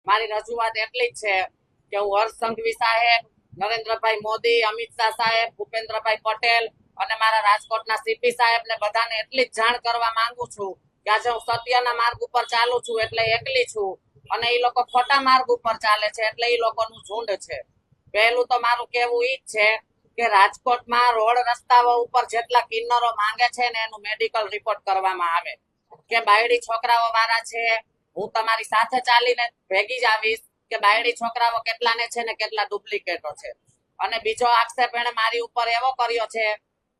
મારી રજૂઆત એટલી જ છે કે હું હર્ષ સંઘવી સાહેબ, નરેન્દ્રભાઈ મોદી, અમિત શાહ સાહેબ, ભૂપેન્દ્રભાઈ પટેલ અને મારા રાજકોટના સીપી સાહેબ ને બધાને એટલી જ જાણ કરવા માંગુ છું કે આજે હું સત્યના માર્ગ ઉપર ચાલુ છું એટલે એકલી છું અને એ લોકો ખોટા માર્ગ ઉપર ચાલે છે એટલે એ લોકોનું ઝુંડ છે. પહેલું તો મારું કેવું ઈ જ છે કે રાજકોટમાં રોડ રસ્તાઓ ઉપર જેટલા કિન્નરો માંગે છે ને એનું મેડિકલ રિપોર્ટ કરવામાં આવે કે બાયડી છોકરાઓ વાળા છે. હું તમારી સાથે ચાલીને ભેગી જ આવીશ કે બાયડી છોકરાઓ કેટલાને છે ને કેટલા ડુપ્લિકેટો છે. અને બીજો આક્ષેપ એને મારી ઉપર એવો કર્યો છે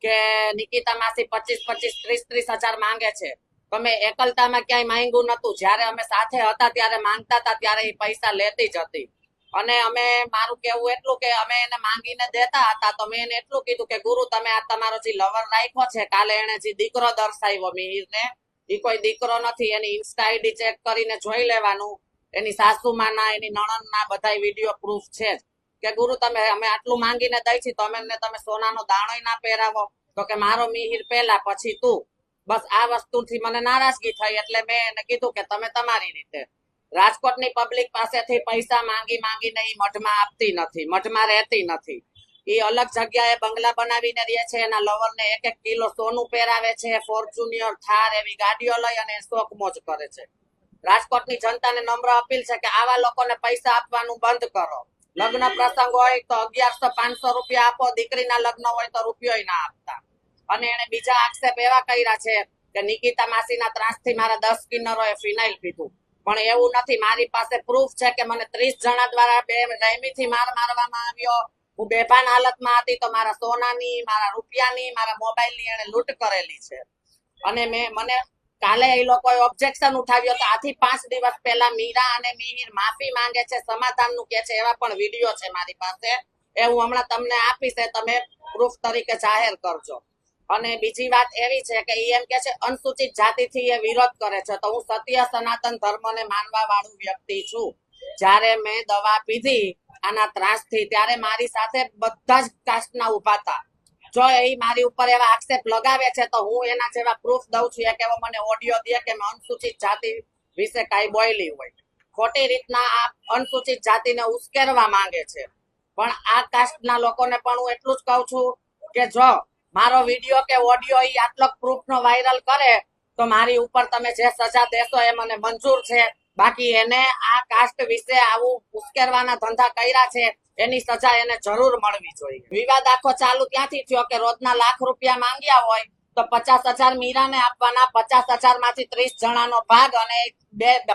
કે નિકિતા માસી 25-25, 30-30 હજાર માંગે છે. તમે એકલતામાં ક્યાંય માંગ્યું નતું, જયારે અમે સાથે હતા ત્યારે માંગતા હતા ત્યારે એ પૈસા લેતી જ હતી. અને અમે મારું કેવું એટલું કે અમે એને માંગીને દેતા હતા તો મેં એને એટલું કીધું કે ગુરુ તમે આ તમારો જે લવર રાખ્યો છે, કાલે એને જે દીકરો દર્શાવ્યો મિહિરને, એ કોઈ દીકરો નથી. એની ઇન્સ્ટા આઈડી ચેક કરીને જોઈ લેવાનું. એની સાસુમાના, એની નણંદના બધા વિડીયો પ્રૂફ છે જ કે ગુરુ તમે અમે આટલું માંગીને દઈ છીએ તો તમે સોનાનો દાણોય ના પહેરાવો. તો કે મારો મિહિર પહેલા પછી તું. બસ આ વસ્તુથી મને નારાજગી થઈ એટલે મેં એને કીધું કે તમે તમારી રીતે. રાજકોટની પબ્લિક પાસેથી પૈસા માંગીને એ મઠમાં આપતી નથી, મઠમાં રહેતી નથી. એ અલગ જગ્યાએ બંગલા બનાવીને રહે છે. એના લવરને 1-1 કિલો સોનું પહેરાવે છે, ફોર્ચ્યુનર, થાર એવી ગાડીઓ લઈ અને શોખ મોજ કરે છે. રાજકોટની જનતાને નમ્ર અપીલ છે કે આવા લોકોને પૈસા આપવાનું બંધ કરો. લગ્ન પ્રસંગ હોય તો 1100-500 રૂપિયા આપો, દીકરીના લગ્ન હોય તો રૂપિયો ના આપતા. અને એને બીજા આક્ષેપ એવા કર્યા છે કે નિકિતા માસીના ત્રાસથી મારા 10 કિન્નરોએ ફિનાઇલ પીધું. પણ એવું નથી. મારી પાસે પ્રૂફ છે કે મને 30 જણા દ્વારા રેમીથી માર મારવામાં આવ્યો. હું બેભાન હાલતમાં હતી તો મારા સોનાની, મારા રૂપિયાની, મારા મોબાઈલની એને લૂંટ કરેલી છે. અને મને કાલે એ લોકોએ ઓબ્જેક્શન ઉઠાવ્યો તો આથી 5 દિવસ પહેલા મીરા અને મિહિર માફી માંગે છે, સમાધાનનું કે છે, એવા પણ વિડીયો છે મારી પાસે. એ હું હમણાં તમને આપીશ, તમે પ્રૂફ તરીકે જાહેર કરજો. અને બીજી વાત એવી છે કે એમ કે છે અનુસૂચિત જાતિથી એ વિરોધ કરે છે. તો હું સત્ય સનાતન ધર્મને માનવા વાળું વ્યક્તિ છું. જ્યારે મેં દવા પીધી આના ત્રાસથી ત્યારે મારી સાથે બધા જ કાસ્ટના ઉભા હતા. જો એ મારી ઉપર એવા આક્ષેપ લગાવે છે તો હું એના જેવા પ્રૂફ દઉં છું. એક એવો મને ઓડિયો દે કે મેં અનુસૂચિત જાતિ વિશે કઈ બોલી હોય. ખોટી રીતના આ અનુસૂચિત જાતિને ઉશ્કેરવા માંગે છે. પણ આ કાસ્ટના લોકોને પણ હું એટલું જ કહું છું કે જો મારો વિડીયો કે ઓડિયો એ આટલો પ્રૂફનો વાયરલ કરે તો મારી ઉપર તમે જે સજા દેશો એ મને મંજૂર છે. બાકી એને આ કાસ્ટ વિશે આવું ઉશ્કેરવાના ધંધા કર્યા છે એની સજા એને જરૂર મળવી જોઈએ. વિવાદ આખો ચાલુ ત્યાંથી થયો કે રોજના લાખ રૂપિયા માંગ્યા હોય તો 50,000 મીરાને આપવાના, 50,000 માંથી 30 જણાનો ભાગ અને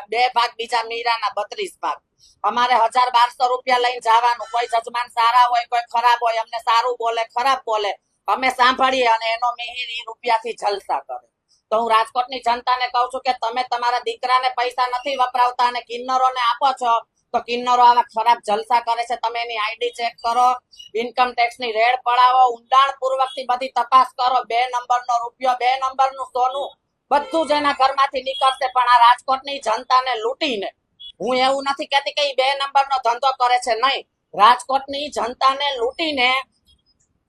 બે ભાગ બીજા મીરાના 32 ભાગ. અમારે 1,000-1,200 રૂપિયા લઈને જવાનું. કોઈ જજમાન સારા હોય, કોઈ ખરાબ હોય, અમને સારું બોલે, ખરાબ બોલે, અમે સાંભળીએ અને એનો મિહિર રૂપિયાથી જલસા કરે. તો હું રાજકોટની જનતાને કહું છું કે તમે તમારા દીકરાને પૈસા નથી વપરાવતા અને કિન્નરોને આપો છો તો કિન્નરો આવા ખરાબ જલસા કરે છે. તમે એની આઈડી ચેક કરો, ઇન્કમ ટેક્સની રેડ પડાવો, ઊંડાણ પૂર્વકથી બધી તપાસ કરો. 2 નંબરનો રૂપિયો, 2 નંબરનું સોનું બધું જ એના ઘરમાંથી નીકળશે. પણ આ રાજકોટની જનતાને લૂંટીને, હું એવું નથી કહેતી કે 2 નંબરનો ધંધો કરે છે, નહીં. રાજકોટની જનતાને લૂંટીને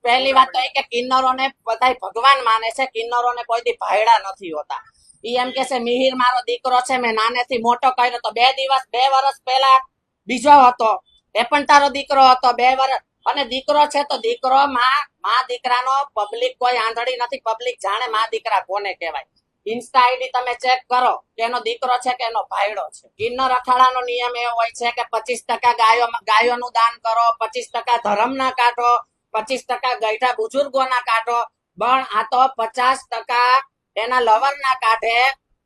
પહેલી વાત તો એ કે કિન્નરોને બધા ભગવાન માને છે. કિન્નરોને કોઈ દી ભાયડા નથી હોતા. ઈ એમ કે છે મિહિર મારો દીકરો છે, મેં નાનેથી મોટો કર્યો. તો 2 વર્ષ પહેલા બીજો હતો, એ પણ તારો દીકરો હતો. 2 વર્ષ અને દીકરો છે તો દીકરો માં દીકરાનો પબ્લિક કોઈ આંધળી નથી. પબ્લિક જાણે માં દીકરા કોને કહેવાય. ઇન્સ્ટા આઈડી તમે ચેક કરો કે એનો દીકરો છે કે એનો ભાઈડો છે. કિન્નર અખાડાનો નિયમ એવો હોય છે કે 25% ગાયોનું દાન કરો, 25% ધર્મના કાઢો, 25% ગઈઢા બુજુર્ગોના કાઢો. પણ આ તો 50% એના લવરના કાઢે,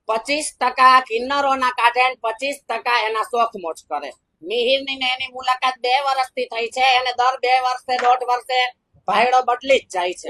25% કિન્નરોના કાઢે, 25% એના શોખ મોજ કરે. મિહિરની ને એની મુલાકાત 2 વર્ષથી થઈ છે. એને દર 2 વર્ષે 1.5 વર્ષે ભાઈડો બદલી જ જાય છે.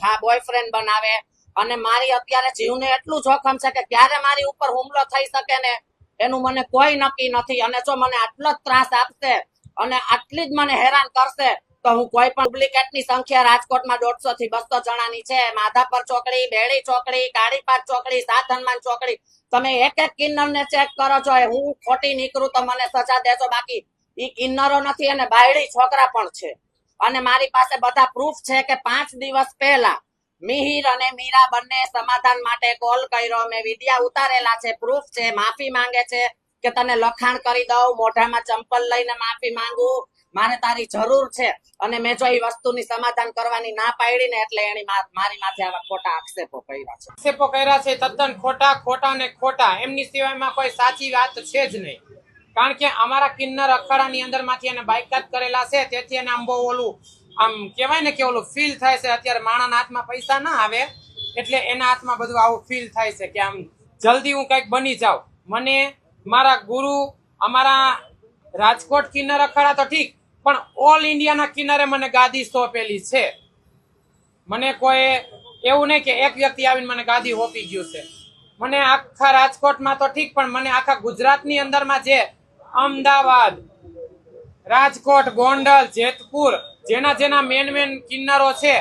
હા, બોયફ્રેન્ડ બનાવે. અને મારી અત્યારે જીવને એટલું જોખમ છે કે ક્યારે મારી ઉપર હુમલો થઈ શકે ને એનું મને કોઈ નક્કી નથી. અને જો મને આટલો જ ત્રાસ આપશે અને આટલી જ મને હેરાન કરશે તો હું કોઈ પણ ડુપ્લિકેટની સંખ્યા રાજકોટમાં 150 થી 200 જણાની છે. માધાપર ચોકડી, બેડી ચોકડી, કાળીપાટ ચોકડી, સાત હનુમાન ચોકડી, તમે એક કિન્નરને ચેક કરો છો. હું ખોટી નીકળું તો મને સજા દેજો. બાકી ઈ કિન્નરો નથી અને બાયડી છોકરા પણ છે. અને મારી પાસે બધા પ્રૂફ છે કે 5 દિવસ પહેલા મિહિર અને મીરા બંને સમાધાન માટે કોલ કર્યો. મેં વિડિયા ઉતારેલા છે, પ્રૂફ છે. માફી માંગે છે. કે તને લખાણ કરી દઉં, મોઢામાં ચંપલ લઈને માફી માંગુ, મારે તારી જરૂર છે. અને મેં જો એ વસ્તુની સમાધાન કરવાની ના પાડી ને એટલે એની મારી માથે આવા ખોટા આક્ષેપો કર્યા છે. આક્ષેપો કર્યા છે તદ્દન ખોટા, ખોટા ને ખોટા. એમની સિવાયમાં કોઈ સાચી વાત છે જ નહીં. કારણ કે અમારા કિન્નર અખાડાની અંદર માંથી એને બાયકાત કરેલા છે, તેથી એને આમ બહુ ઓલું આમ કહેવાય ને કે ઓલું ફીલ થાય છે. અત્યારે માણાના હાથમાં પૈસા ના આવે એટલે એના હાથમાં બધું આવું ફીલ થાય છે કે આમ જલ્દી હું કંઈક બની જાઉં. મને મારા ગુરુ, અમારા રાજકોટ કિન્નર અખાડા તો ઠીક, પણ ઓલ ઇન્ડિયાના કિન્નરે મને ગાદી સોંપેલી છે. મને કોઈ એવું નહીં કે એક વ્યક્તિ આવીને મને ગાદી સોંપી ગયું છે. મને આખા રાજકોટમાં તો ઠીક, પણ મને આખા ગુજરાતની અંદરમાં જે અમદાવાદ, રાજકોટ, ગોંડલ, જેતપુર, જેના મેન કિન્નરો છે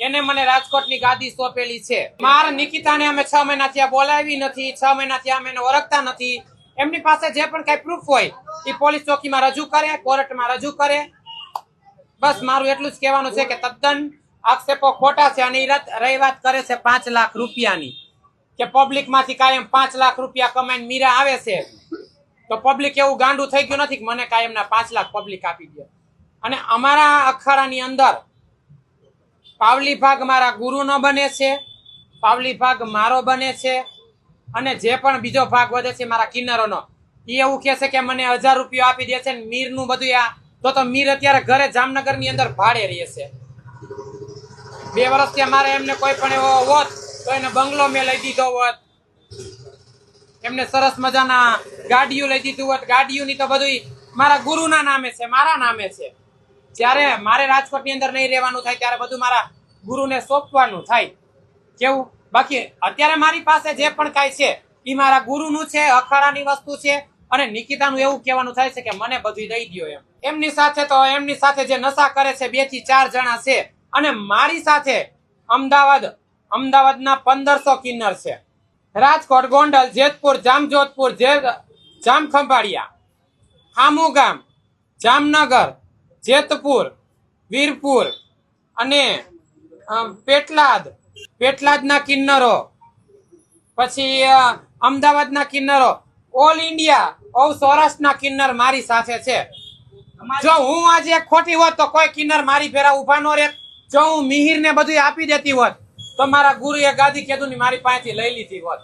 એને મને રાજકોટની ગાદી સોંપેલી છે. માર નિકિતાને અમે 6 મહિનાથી આ બોલાવી નથી, 6 મહિનાથી અમે એને ઓળખતા નથી. એમની પાસે જે પણ કઈ પ્રૂફ હોય એ પોલીસ ચોકીમાં રજૂ કરે, કોર્ટમાં રજૂ કરે. બસ મારું એટલું જ કહેવાનું છે કે તદ્દન આક્ષેપો ખોટા છે. અને રહી વાત કરે છે 5 લાખ રૂપિયાની, કે પબ્લિક માંથી કાયમ 5 લાખ રૂપિયા કમાઈને મીરા આવે છે, તો પબ્લિક એવું ગાંડું થઈ ગયું નથી કે મને કાયમના 5 લાખ પબ્લિક આપી દે. અને અમારા અખાડાની અંદર પાવલી ભાગ મારા ગુરુનો બને છે, પાવલી ભાગ મારો બને છે, અને જે પણ બીજો ભાગ વધે છે મારા કિન્નરોનો. એ એવું કહે છે કે મને 1000 રૂપિયા આપી દે છે ને મીરનું બધું આ તો મીર અત્યારે ઘરે જામનગરની અંદર ભાડે રહે છે. 2 વર્ષથી અમારે એમને કોઈ પણ એવો હોત તો એને બંગલો મેં લઈ દીધો હોત, એમને સરસ મજાના ગાડીઓ લઈ દીધું હોત. ગાડીઓની તો બધું મારા ગુરુના નામે છે, મારા નામે છે. જ્યારે મારે રાજકોટની અંદર નહીં રહેવાનું થાય ત્યારે બધું મારા ગુરુને સોંપવાનું થાય. કેવું? બાકી અત્યારે મારી પાસે જે પણ કાંઈ છે એ મારા ગુરુનું છે, અખાડાની વસ્તુ છે. અને નિકિતાનું એવું કહેવાનું થાય છે કે મને બધું દઈ દો એમ. એમની સાથે જે નશા કરે છે 2 થી 4 જણા છે. અને મારી સાથે અમદાવાદના 1500 કિન્નર છે. રાજકોટ, ગોંડલ, જેતપુર, જામજોધપુર, જામખંભાળિયા, હામુગામ, જામનગર, જેતપુર, વીરપુર અને પેટલાદના કિન્નરો, પછી અમદાવાદના કિન્નરો, ઓલ ઇન્ડિયા સૌરાષ્ટ્રના કિન્નર મારી સાથે છે. જો હું આજે ખોટી હોત તો કોઈ કિન્નર મારી ભેરા ઉભા નો રહેત. જો હું મિહિર ને બધું આપી દેતી હોત તો મારા ગુરુએ ગાદી કીધું ની મારી પાસેથી લઈ લીધી હોત.